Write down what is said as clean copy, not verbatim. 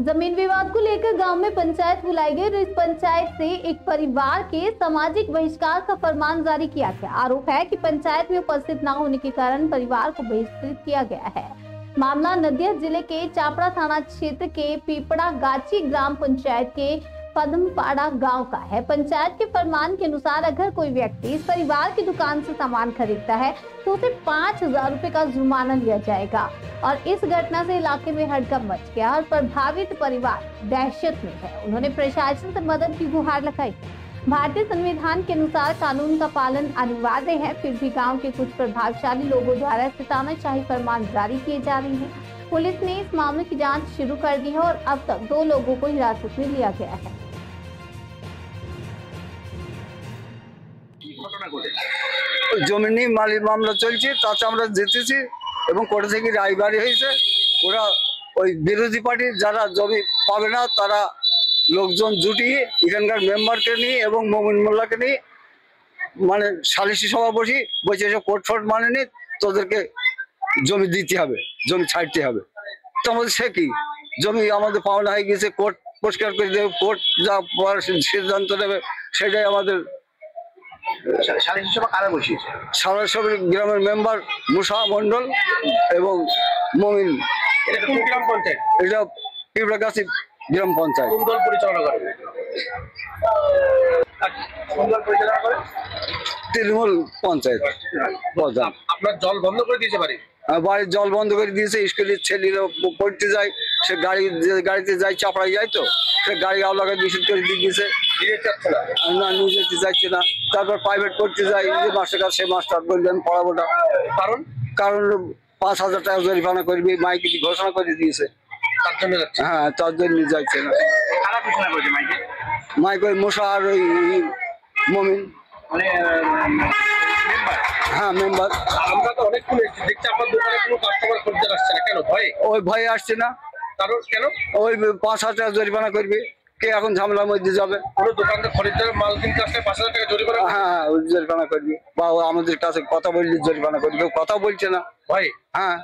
जमीन विवाद को लेकर गांव में पंचायत बुलाई गई और इस पंचायत से एक परिवार के सामाजिक बहिष्कार का फरमान जारी किया गया। आरोप है कि पंचायत में उपस्थित न होने के कारण परिवार को बहिष्कृत किया गया है। मामला नदिया जिले के चापड़ा थाना क्षेत्र के पीपड़ा गाची ग्राम पंचायत के पदमपाड़ा गांव का है। पंचायत के फरमान के अनुसार अगर कोई व्यक्ति इस परिवार की दुकान से सामान खरीदता है तो उसे 5,000 रुपए का जुर्माना लिया जाएगा। और इस घटना से इलाके में हड़कंप मच गया और प्रभावित परिवार दहशत में है। उन्होंने प्रशासन से मदद की गुहार लगाई। भारतीय संविधान के अनुसार कानून का पालन अनिवार्य है, फिर भी गांव के कुछ प्रभावशाली लोगों द्वारा तानाशाही फरमान जारी किए जा रहे हैं। पुलिस ने इस मामले की जांच शुरू कर दी है और अब तक 2 लोगों को हिरासत में लिया गया है। জমি মালিক মামলা চলছে, তাতে আমরা জিতেছি এবং কোর্ট থেকে রায় বাড়ি হয়েছে। ওরা ওই বিরোধী পার্টি যারা জমি পাবে না তারা লোকজন জুটিয়ে এখানকার মেম্বারকে নিয়ে এবং মমিন মোল্লাকে নিয়ে মানে সালিসি সভা বসি বলছে এসব কোর্ট ফোর্ট মানেনি, তোদেরকে জমি দিতে হবে, জমি ছাড়তে হবে। তো আমাদের সে কি জমি আমাদের পাওনা হয়ে গেছে, কোর্ট পরিষ্কার করে দেবে, কোর্ট যা সিদ্ধান্ত নেবে সেটাই আমাদের। সারা সবের গ্রামের মেম্বার মুসা মন্ডল এবং মমিন। এটা পিঁপড়াগাছি গ্রাম পঞ্চায়েত। তৃণমূল পঞ্চায়েত প্রধান। আপনার জল বন্ধ করে দিয়েছে বাড়ি? বাড়ির জল বন্ধ করে দিয়েছে। স্কুলের ছেলেরা পড়তে যায়, সে গাড়িতে যায়, চাপড়ায় যায়, তো সে গাড়ি আলাদা নিষেধ করে দিয়ে দিয়েছে, না নিয়ে যেতে চাইছে না। তারপর প্রাইভেট পড়তে যায়, যে মাস্টার কাছে সে মাস্টার বলবেন পড়াবোটা। কারণ 5,000 টাকা জরিমানা করবে, মাইকে ঘোষণা করে দিয়েছে। হ্যাঁ, তার জন্য যাচ্ছে না। মাইক ওই মশা আর ওই মমিন, হ্যাঁ মেম্বার। আমরা তো অনেকক্ষণ দেখছি আপনার দোকানে কোনো কাস্টমার খরিদ্দার আসছে না, কেন? ওই ভয়ে আসছে না। কারণ কেন? ওই 5,000 টাকা জরিমানা করবে, কে এখন ঝামেলার মধ্যে যাবে? কোনো দোকানদার খরিদ্দারের মাল কিনতে আসলে 5,000 টাকা জরিমানা? হ্যাঁ, জরিমানা করবে, বা আমাদের কাছে কথা বললে জরিমানা করবে। কেউ কথা বলছে না, ভয়। হ্যাঁ।